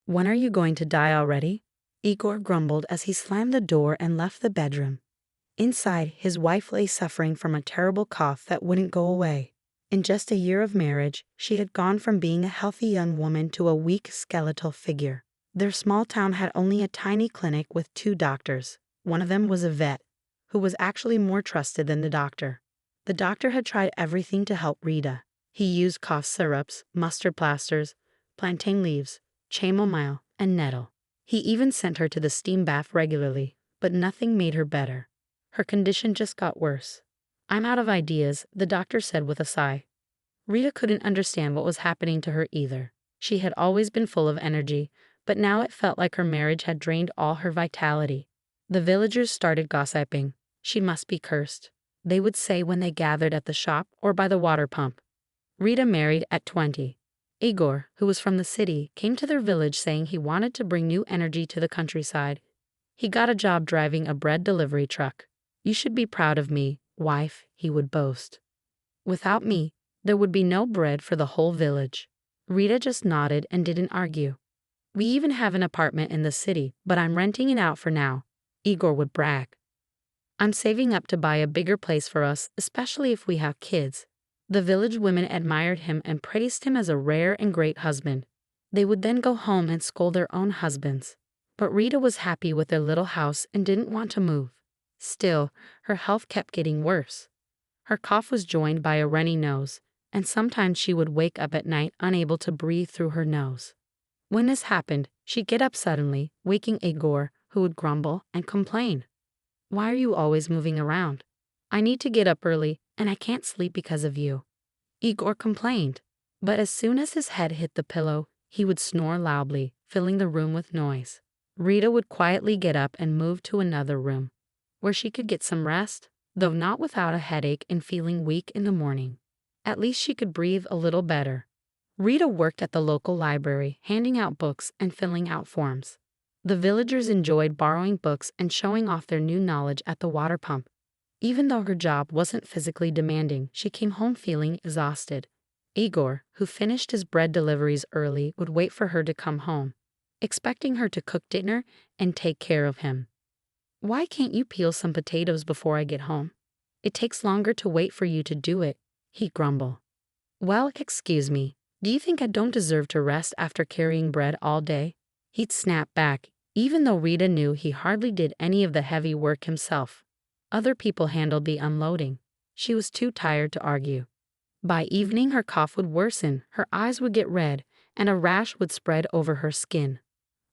When are you going to die already? Igor grumbled as he slammed the door and left the bedroom. Inside, his wife lay suffering from a terrible cough that wouldn't go away. In just a year of marriage, she had gone from being a healthy young woman to a weak, skeletal figure. Their small town had only a tiny clinic with 2 doctors. One of them was a vet, who was actually more trusted than the doctor. The doctor had tried everything to help Rita. He used cough syrups, mustard plasters, plantain leaves, chamomile, and nettle. He even sent her to the steam bath regularly, but nothing made her better. Her condition just got worse. "I'm out of ideas," the doctor said with a sigh. Rita couldn't understand what was happening to her either. She had always been full of energy, but now it felt like her marriage had drained all her vitality. The villagers started gossiping. She must be cursed, they would say when they gathered at the shop or by the water pump. Rita married at 20. Igor, who was from the city, came to their village saying he wanted to bring new energy to the countryside. He got a job driving a bread delivery truck. "You should be proud of me, wife," he would boast. "Without me, there would be no bread for the whole village." Rita just nodded and didn't argue. "We even have an apartment in the city, but I'm renting it out for now," Igor would brag. "I'm saving up to buy a bigger place for us, especially if we have kids." The village women admired him and praised him as a rare and great husband. They would then go home and scold their own husbands. But Rita was happy with their little house and didn't want to move. Still, her health kept getting worse. Her cough was joined by a runny nose, and sometimes she would wake up at night unable to breathe through her nose. When this happened, she'd get up suddenly, waking Igor, who would grumble and complain. "Why are you always moving around? I need to get up early, and I can't sleep because of you," Igor complained. But as soon as his head hit the pillow, he would snore loudly, filling the room with noise. Rita would quietly get up and move to another room, where she could get some rest, though not without a headache and feeling weak in the morning. At least she could breathe a little better. Rita worked at the local library, handing out books and filling out forms. The villagers enjoyed borrowing books and showing off their new knowledge at the water pump. Even though her job wasn't physically demanding, she came home feeling exhausted. Igor, who finished his bread deliveries early, would wait for her to come home, expecting her to cook dinner and take care of him. "Why can't you peel some potatoes before I get home? It takes longer to wait for you to do it," he'd grumble. "Well, excuse me, do you think I don't deserve to rest after carrying bread all day?" He'd snap back, even though Rita knew he hardly did any of the heavy work himself. Other people handled the unloading. She was too tired to argue. By evening, her cough would worsen, her eyes would get red, and a rash would spread over her skin.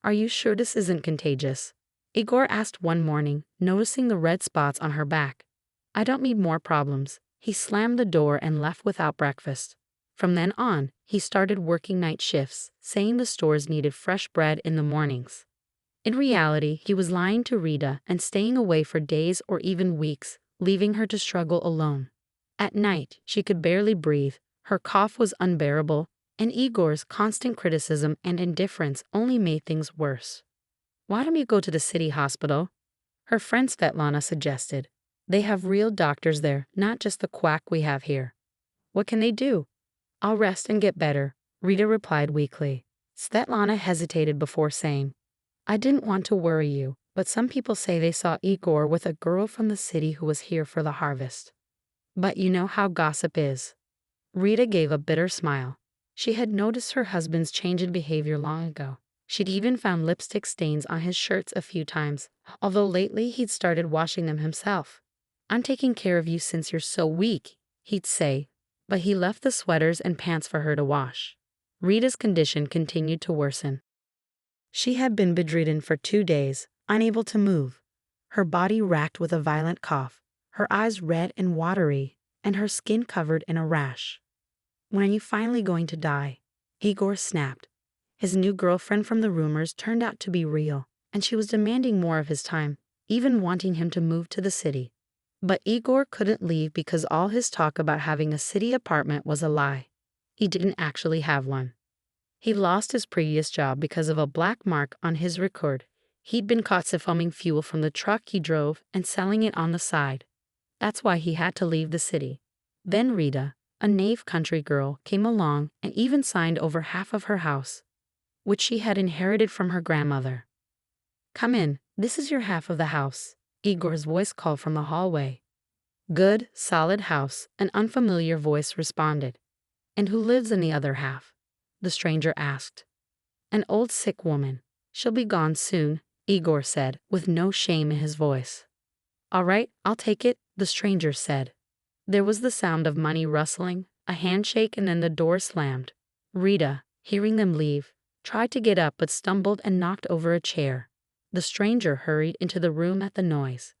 "Are you sure this isn't contagious?" Igor asked one morning, noticing the red spots on her back. "I don't need more problems." He slammed the door and left without breakfast. From then on, he started working night shifts, saying the stores needed fresh bread in the mornings. In reality, he was lying to Rita and staying away for days or even weeks, leaving her to struggle alone. At night, she could barely breathe, her cough was unbearable, and Igor's constant criticism and indifference only made things worse. "Why don't you go to the city hospital?" her friend Svetlana suggested. "They have real doctors there, not just the quack we have here." "What can they do?" "I'll rest and get better," Rita replied weakly. Svetlana hesitated before saying, "I didn't want to worry you, but some people say they saw Igor with a girl from the city who was here for the harvest. But you know how gossip is." Rita gave a bitter smile. She had noticed her husband's change in behavior long ago. She'd even found lipstick stains on his shirts a few times, although lately he'd started washing them himself. "I'm taking care of you since you're so weak," he'd say, but he left the sweaters and pants for her to wash. Rita's condition continued to worsen. She had been bedridden for 2 days, unable to move, her body racked with a violent cough, her eyes red and watery, and her skin covered in a rash. "When are you finally going to die?" Igor snapped. His new girlfriend from the rumors turned out to be real, and she was demanding more of his time, even wanting him to move to the city. But Igor couldn't leave because all his talk about having a city apartment was a lie. He didn't actually have one. He lost his previous job because of a black mark on his record. He'd been caught siphonning fuel from the truck he drove and selling it on the side. That's why he had to leave the city. Then Rita, a naive country girl, came along and even signed over half of her house. which she had inherited from her grandmother. "Come in, this is your half of the house," Igor's voice called from the hallway. "Good, solid house," an unfamiliar voice responded. "And who lives in the other half?" the stranger asked. "An old sick woman. She'll be gone soon," Igor said, with no shame in his voice. "All right, I'll take it," the stranger said. There was the sound of money rustling, a handshake, and then the door slammed. Rita, hearing them leave, tried to get up but stumbled and knocked over a chair. The stranger hurried into the room at the noise.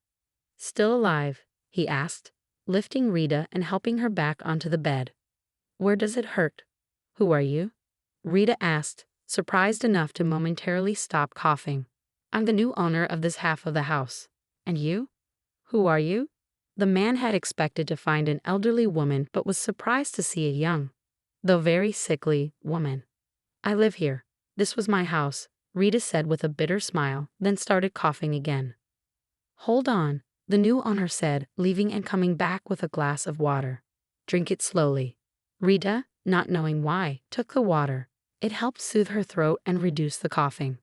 "Still alive?" he asked, lifting Rita and helping her back onto the bed. "Where does it hurt?" "Who are you?" Rita asked, surprised enough to momentarily stop coughing. "I'm the new owner of this half of the house." "And you?" "Who are you?" The man had expected to find an elderly woman but was surprised to see a young, though very sickly, woman. "I live here. This was my house," Rita said with a bitter smile, then started coughing again. "Hold on," the new owner said, leaving and coming back with a glass of water. "Drink it slowly." Rita, not knowing why, took the water. It helped soothe her throat and reduce the coughing.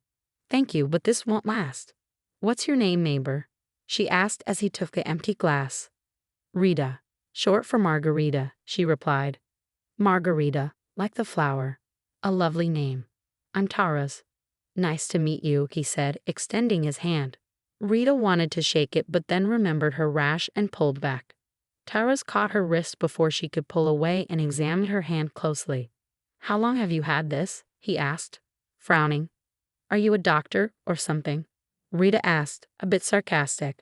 "Thank you, but this won't last." "What's your name, neighbor?" she asked as he took the empty glass. "Rita. Short for Margarita," she replied. "Margarita, like the flower. A lovely name. I'm Tara's." "Nice to meet you," he said, extending his hand. Rita wanted to shake it but then remembered her rash and pulled back. Tara's caught her wrist before she could pull away and examined her hand closely. "How long have you had this?" he asked, frowning. "Are you a doctor or something?" Rita asked, a bit sarcastic.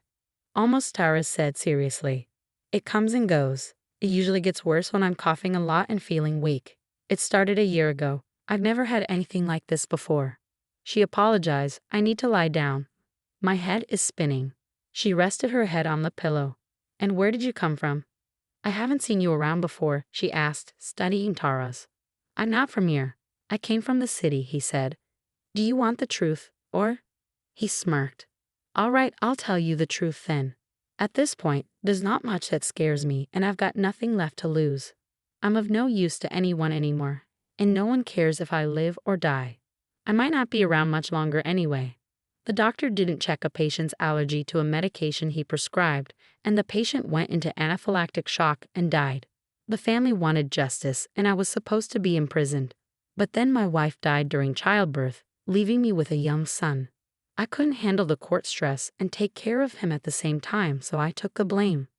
"Almost," Tara said seriously. "It comes and goes. It usually gets worse when I'm coughing a lot and feeling weak. It started a year ago. I've never had anything like this before." She apologized. "I need to lie down. My head is spinning." She rested her head on the pillow. "And where did you come from?" "I haven't seen you around before," she asked, studying Tara's. "I'm not from here. I came from the city," he said. "Do you want the truth, or?" He smirked. "All right, I'll tell you the truth then. At this point, there's not much that scares me, and I've got nothing left to lose. I'm of no use to anyone anymore, and no one cares if I live or die. I might not be around much longer anyway." The doctor didn't check a patient's allergy to a medication he prescribed, and the patient went into anaphylactic shock and died. The family wanted justice, and I was supposed to be imprisoned. But then my wife died during childbirth, leaving me with a young son. I couldn't handle the court stress and take care of him at the same time, so I took the blame.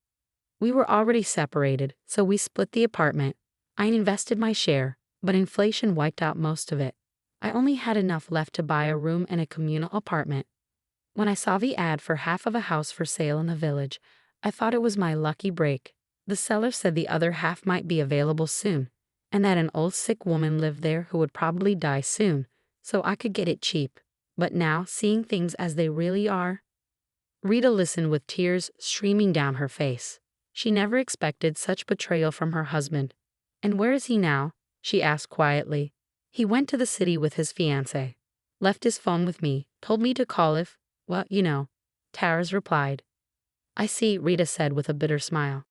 We were already separated, so we split the apartment. I invested my share, but inflation wiped out most of it. I only had enough left to buy a room in a communal apartment. When I saw the ad for half of a house for sale in the village, I thought it was my lucky break. The seller said the other half might be available soon, and that an old sick woman lived there who would probably die soon, so I could get it cheap. But now, seeing things as they really are... Rita listened with tears streaming down her face. She never expected such betrayal from her husband. "And where is he now?" she asked quietly. "He went to the city with his fiancée. Left his phone with me, told me to call if, well, you know," Tara's replied. "I see," Rita said with a bitter smile.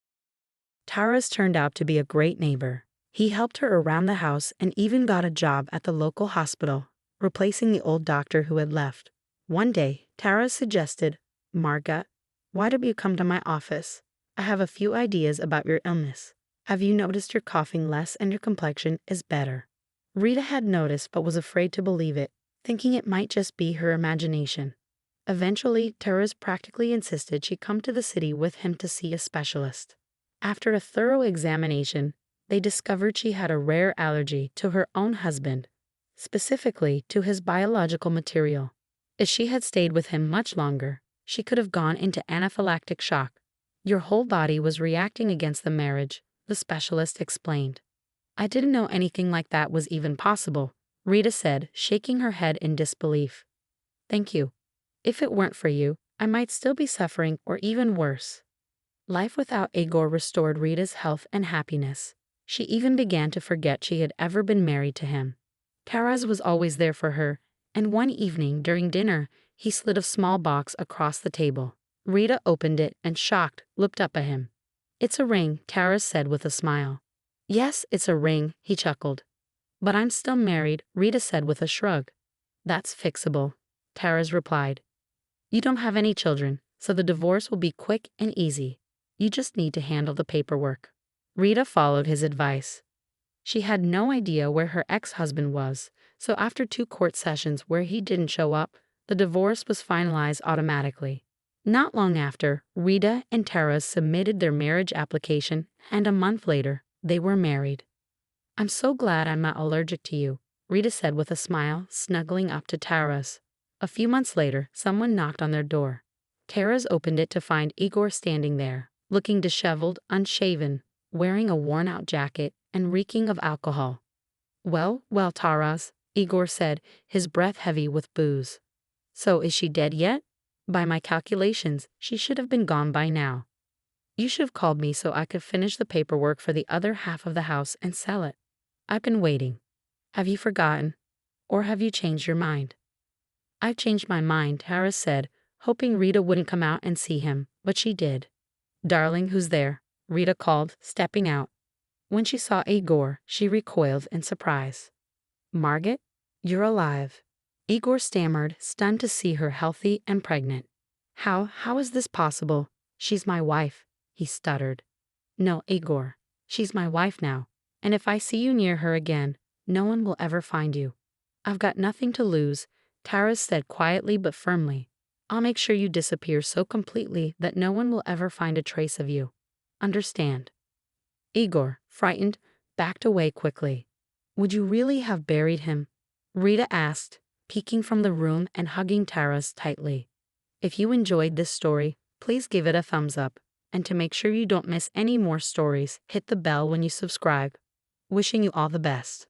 Tara's turned out to be a great neighbor. He helped her around the house and even got a job at the local hospital, replacing the old doctor who had left. One day, Tara suggested, "Marga, why don't you come to my office? I have a few ideas about your illness. Have you noticed you're coughing less and your complexion is better?" Rita had noticed but was afraid to believe it, thinking it might just be her imagination. Eventually, Tara's practically insisted she come to the city with him to see a specialist. After a thorough examination, they discovered she had a rare allergy to her own husband, specifically to his biological material. If she had stayed with him much longer, she could have gone into anaphylactic shock. "Your whole body was reacting against the marriage," the specialist explained. "I didn't know anything like that was even possible," Rita said, shaking her head in disbelief. "Thank you. If it weren't for you, I might still be suffering or even worse." Life without Igor restored Rita's health and happiness. She even began to forget she had ever been married to him. Tara's was always there for her, and one evening during dinner, he slid a small box across the table. Rita opened it and, shocked, looked up at him. "It's a ring," Tara said with a smile. "Yes, it's a ring," he chuckled. "But I'm still married," Rita said with a shrug. That's fixable, Tara's replied. You don't have any children, so the divorce will be quick and easy. You just need to handle the paperwork. Rita followed his advice. She had no idea where her ex-husband was, so after 2 court sessions where he didn't show up, the divorce was finalized automatically. Not long after, Rita and Tara submitted their marriage application, and a month later, they were married. I'm so glad I'm not allergic to you, Rita said with a smile, snuggling up to Tara's. A few months later, someone knocked on their door. Tara's opened it to find Igor standing there, looking disheveled, unshaven, wearing a worn-out jacket, and reeking of alcohol. Well, Taras, Igor said, his breath heavy with booze. So is she dead yet? By my calculations, she should have been gone by now. You should have called me so I could finish the paperwork for the other half of the house and sell it. I've been waiting. Have you forgotten? Or have you changed your mind? I've changed my mind, Taras said, hoping Rita wouldn't come out and see him, but she did. Darling, who's there? Rita called, stepping out. When she saw Igor, she recoiled in surprise. Margaret, you're alive. Igor stammered, stunned to see her healthy and pregnant. How is this possible? She's my wife, he stuttered. No, Igor, she's my wife now, and if I see you near her again, no one will ever find you. I've got nothing to lose, Taras said quietly but firmly. I'll make sure you disappear so completely that no one will ever find a trace of you. Understand? Igor, frightened, backed away quickly. Would you really have buried him? Rita asked, peeking from the room and hugging Taras tightly. If you enjoyed this story, please give it a thumbs up, and to make sure you don't miss any more stories, hit the bell when you subscribe. Wishing you all the best.